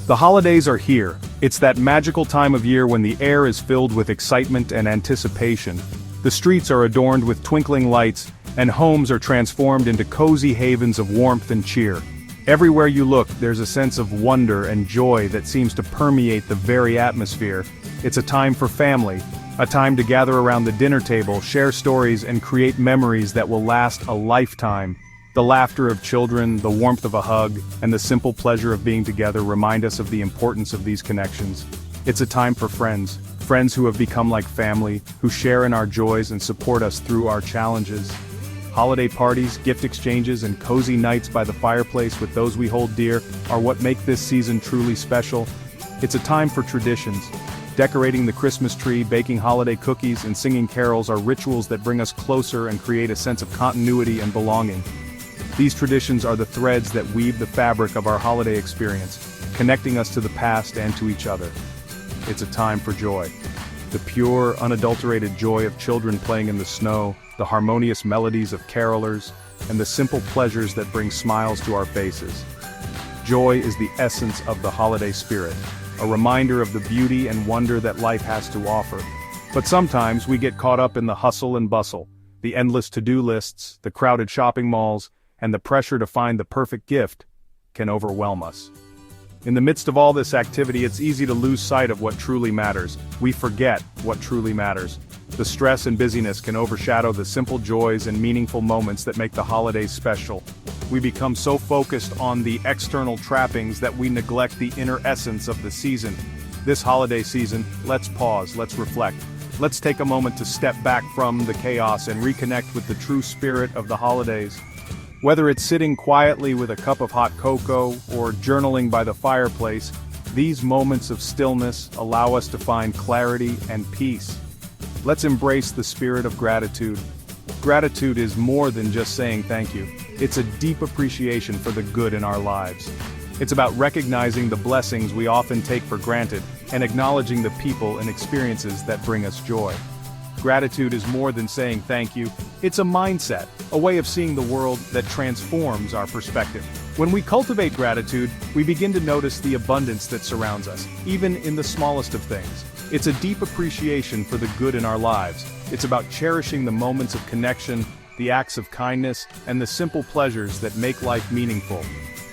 The holidays are here. It's that magical time of year when the air is filled with excitement and anticipation. The streets are adorned with twinkling lights, and homes are transformed into cozy havens of warmth and cheer. Everywhere you look, there's a sense of wonder and joy that seems to permeate the very atmosphere. It's a time for family, a time to gather around the dinner table, share stories, and create memories that will last a lifetime. The laughter of children, the warmth of a hug, and the simple pleasure of being together remind us of the importance of these connections. It's a time for friends who have become like family, who share in our joys and support us through our challenges. Holiday parties, gift exchanges, and cozy nights by the fireplace with those we hold dear are what make this season truly special. It's a time for traditions. Decorating the Christmas tree, baking holiday cookies, and singing carols are rituals that bring us closer and create a sense of continuity and belonging. These traditions are the threads that weave the fabric of our holiday experience, connecting us to the past and to each other. It's a time for joy. The pure, unadulterated joy of children playing in the snow, the harmonious melodies of carolers, and the simple pleasures that bring smiles to our faces. Joy is the essence of the holiday spirit, a reminder of the beauty and wonder that life has to offer. But sometimes we get caught up in the hustle and bustle, the endless to-do lists, the crowded shopping malls, and the pressure to find the perfect gift can overwhelm us. In the midst of all this activity, it's easy to lose sight of what truly matters. We forget what truly matters. The stress and busyness can overshadow the simple joys and meaningful moments that make the holidays special. We become so focused on the external trappings that we neglect the inner essence of the season. This holiday season, let's pause, let's reflect. Let's take a moment to step back from the chaos and reconnect with the true spirit of the holidays. Whether it's sitting quietly with a cup of hot cocoa or journaling by the fireplace, these moments of stillness allow us to find clarity and peace. Let's embrace the spirit of gratitude. Gratitude is more than just saying thank you. It's a deep appreciation for the good in our lives. It's about recognizing the blessings we often take for granted and acknowledging the people and experiences that bring us joy. Gratitude is more than saying thank you. It's a mindset, a way of seeing the world that transforms our perspective. When we cultivate gratitude, we begin to notice the abundance that surrounds us, even in the smallest of things. It's a deep appreciation for the good in our lives. It's about cherishing the moments of connection, the acts of kindness, and the simple pleasures that make life meaningful.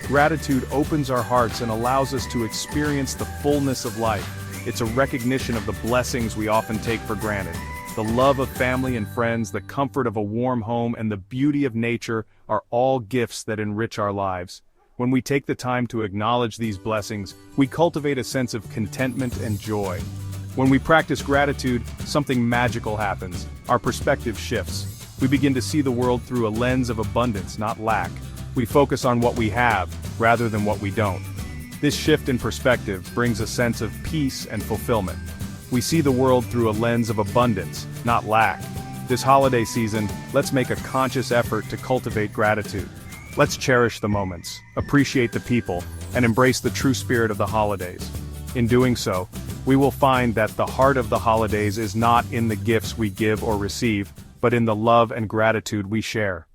Gratitude opens our hearts and allows us to experience the fullness of life. It's a recognition of the blessings we often take for granted. The love of family and friends, the comfort of a warm home, and the beauty of nature are all gifts that enrich our lives. When we take the time to acknowledge these blessings, we cultivate a sense of contentment and joy. When we practice gratitude, something magical happens. Our perspective shifts. We begin to see the world through a lens of abundance, not lack. We focus on what we have, rather than what we don't. This shift in perspective brings a sense of peace and fulfillment. We see the world through a lens of abundance, not lack. This holiday season, let's make a conscious effort to cultivate gratitude. Let's cherish the moments, appreciate the people, and embrace the true spirit of the holidays. In doing so, we will find that the heart of the holidays is not in the gifts we give or receive, but in the love and gratitude we share.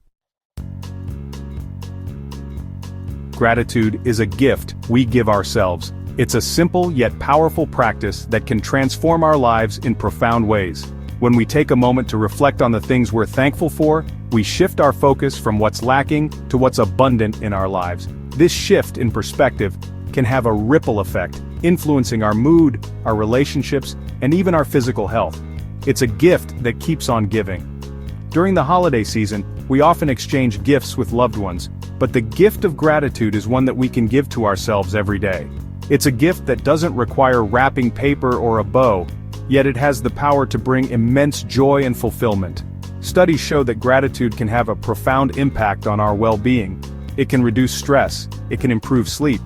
Gratitude is a gift we give ourselves. It's a simple yet powerful practice that can transform our lives in profound ways. When we take a moment to reflect on the things we're thankful for, we shift our focus from what's lacking to what's abundant in our lives. This shift in perspective can have a ripple effect, influencing our mood, our relationships, and even our physical health. It's a gift that keeps on giving. During the holiday season, we often exchange gifts with loved ones, but the gift of gratitude is one that we can give to ourselves every day. It's a gift that doesn't require wrapping paper or a bow, yet it has the power to bring immense joy and fulfillment. Studies show that gratitude can have a profound impact on our well-being. It can reduce stress, it can improve sleep.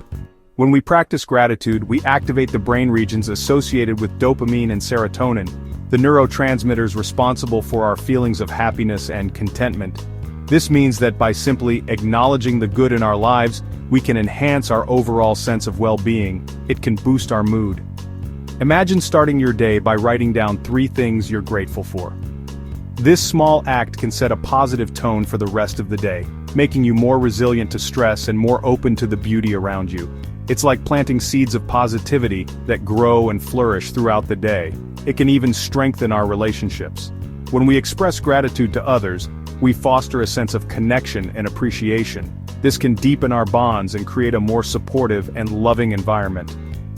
When we practice gratitude, we activate the brain regions associated with dopamine and serotonin, the neurotransmitters responsible for our feelings of happiness and contentment. This means that by simply acknowledging the good in our lives, we can enhance our overall sense of well-being. It can boost our mood. Imagine starting your day by writing down 3 things you're grateful for. This small act can set a positive tone for the rest of the day, making you more resilient to stress and more open to the beauty around you. It's like planting seeds of positivity that grow and flourish throughout the day. It can even strengthen our relationships. When we express gratitude to others, we foster a sense of connection and appreciation. This can deepen our bonds and create a more supportive and loving environment.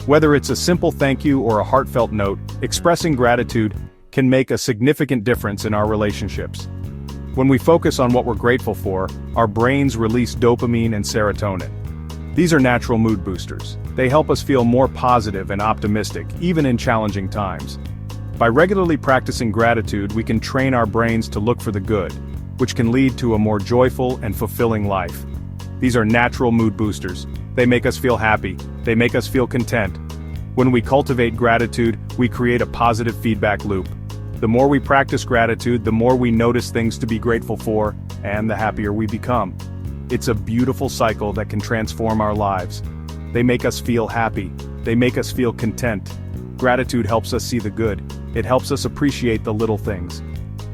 Whether it's a simple thank you or a heartfelt note, expressing gratitude can make a significant difference in our relationships. When we focus on what we're grateful for, our brains release dopamine and serotonin. These are natural mood boosters. They help us feel more positive and optimistic, even in challenging times. By regularly practicing gratitude, we can train our brains to look for the good, which can lead to a more joyful and fulfilling life. These are natural mood boosters. They make us feel happy. They make us feel content. When we cultivate gratitude, we create a positive feedback loop. The more we practice gratitude, the more we notice things to be grateful for, and the happier we become. It's a beautiful cycle that can transform our lives. They make us feel happy. They make us feel content. Gratitude helps us see the good. It helps us appreciate the little things.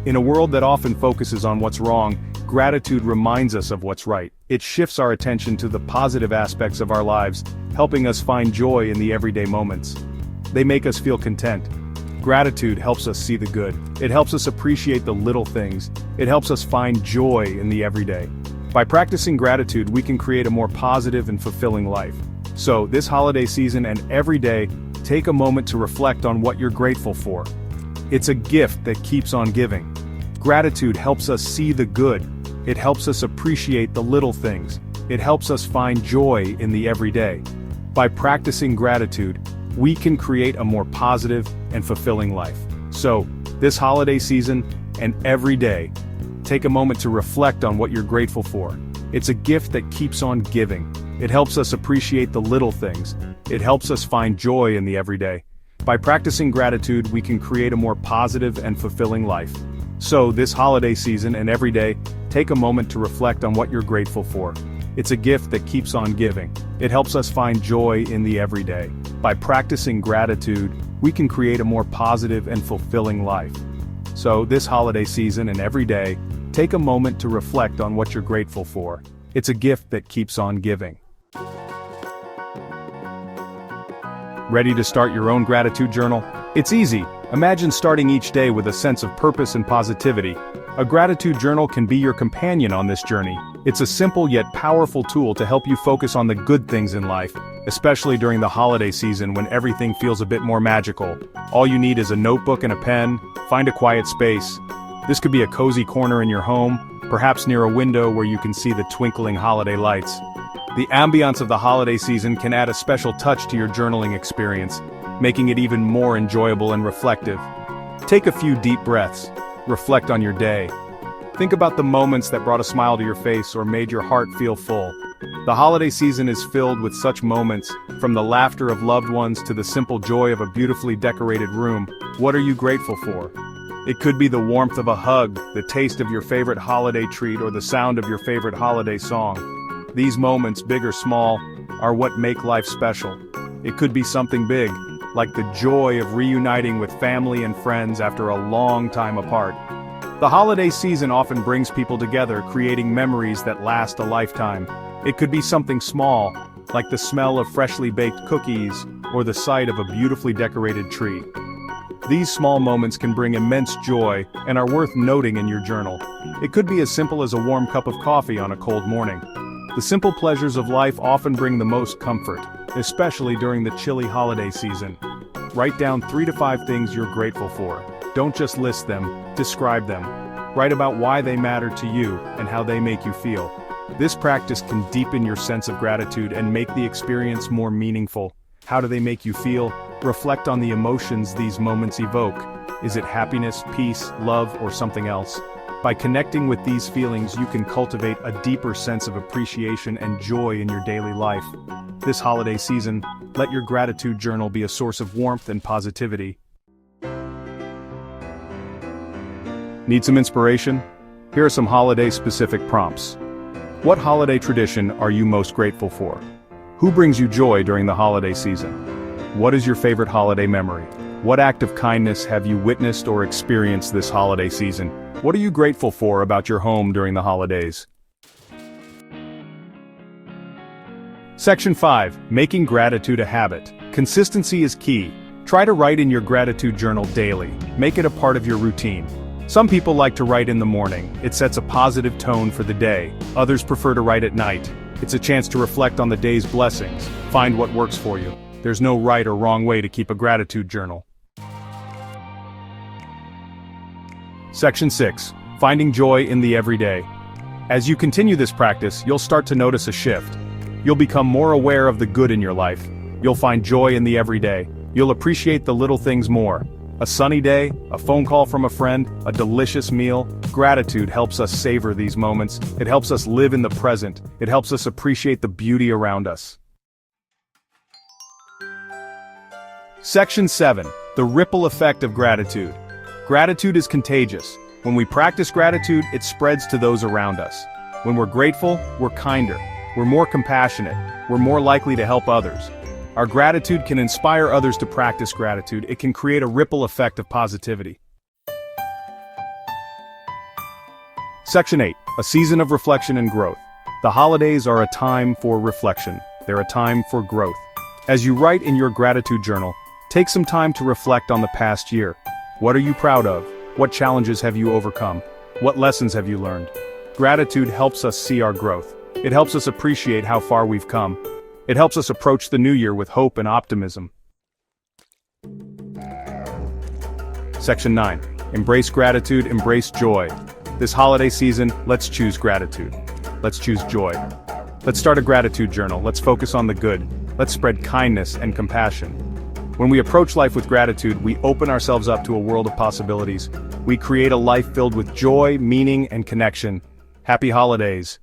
In a world that often focuses on what's wrong, gratitude reminds us of what's right. It shifts our attention to the positive aspects of our lives, helping us find joy in the everyday moments. They make us feel content. Gratitude helps us see the good. It helps us appreciate the little things. It helps us find joy in the everyday. By practicing gratitude, we can create a more positive and fulfilling life. So, this holiday season and every day, take a moment to reflect on what you're grateful for. It's a gift that keeps on giving. Gratitude helps us see the good. It helps us appreciate the little things. It helps us find joy in the everyday. By practicing gratitude, we can create a more positive and fulfilling life. So, this holiday season and every day, take a moment to reflect on what you're grateful for. It's a gift that keeps on giving. It helps us appreciate the little things. It helps us find joy in the everyday. By practicing gratitude, we can create a more positive and fulfilling life. So, this holiday season and every day, take a moment to reflect on what you're grateful for. It's a gift that keeps on giving. It helps us find joy in the everyday. By practicing gratitude, we can create a more positive and fulfilling life. So, this holiday season and every day, take a moment to reflect on what you're grateful for. It's a gift that keeps on giving. Ready to start your own gratitude journal? It's easy. Imagine starting each day with a sense of purpose and positivity. A gratitude journal can be your companion on this journey. It's a simple yet powerful tool to help you focus on the good things in life, especially during the holiday season when everything feels a bit more magical. All you need is a notebook and a pen. Find a quiet space. This could be a cozy corner in your home, perhaps near a window where you can see the twinkling holiday lights. The ambiance of the holiday season can add a special touch to your journaling experience, making it even more enjoyable and reflective. Take a few deep breaths. Reflect on your day. Think about the moments that brought a smile to your face or made your heart feel full. The holiday season is filled with such moments, from the laughter of loved ones to the simple joy of a beautifully decorated room. What are you grateful for? It could be the warmth of a hug, the taste of your favorite holiday treat, or the sound of your favorite holiday song. These moments, big or small, are what make life special. It could be something big, like the joy of reuniting with family and friends after a long time apart. The holiday season often brings people together, creating memories that last a lifetime. It could be something small, like the smell of freshly baked cookies, or the sight of a beautifully decorated tree. These small moments can bring immense joy and are worth noting in your journal. It could be as simple as a warm cup of coffee on a cold morning. The simple pleasures of life often bring the most comfort, especially during the chilly holiday season. Write down 3 to 5 things you're grateful for. Don't just list them, describe them. Write about why they matter to you and how they make you feel. This practice can deepen your sense of gratitude and make the experience more meaningful. How do they make you feel? Reflect on the emotions these moments evoke. Is it happiness, peace, love, or something else? By connecting with these feelings, you can cultivate a deeper sense of appreciation and joy in your daily life. This holiday season, let your gratitude journal be a source of warmth and positivity. Need some inspiration? Here are some holiday-specific prompts. What holiday tradition are you most grateful for? Who brings you joy during the holiday season? What is your favorite holiday memory? What act of kindness have you witnessed or experienced this holiday season? What are you grateful for about your home during the holidays? Section 5. Making gratitude a habit. Consistency is key. Try to write in your gratitude journal daily. Make it a part of your routine. Some people like to write in the morning. It sets a positive tone for the day. Others prefer to write at night. It's a chance to reflect on the day's blessings. Find what works for you. There's no right or wrong way to keep a gratitude journal. Section 6. Finding joy in the everyday. As you continue this practice, you'll start to notice a shift. You'll become more aware of the good in your life. You'll find joy in the everyday. You'll appreciate the little things more. A sunny day, a phone call from a friend, a delicious meal. Gratitude helps us savor these moments. It helps us live in the present. It helps us appreciate the beauty around us. Section 7. The ripple effect of gratitude. Gratitude is contagious. When we practice gratitude, it spreads to those around us. When we're grateful, we're kinder. We're more compassionate. We're more likely to help others. Our gratitude can inspire others to practice gratitude. It can create a ripple effect of positivity. Section 8. A season of reflection and growth. The holidays are a time for reflection. They're a time for growth. As you write in your gratitude journal, take some time to reflect on the past year. What are you proud of? What challenges have you overcome? What lessons have you learned? Gratitude helps us see our growth. It helps us appreciate how far we've come. It helps us approach the new year with hope and optimism. Section 9. Embrace gratitude, embrace joy. This holiday season, let's choose gratitude. Let's choose joy. Let's start a gratitude journal. Let's focus on the good. Let's spread kindness and compassion. When we approach life with gratitude, we open ourselves up to a world of possibilities. We create a life filled with joy, meaning, and connection. Happy holidays.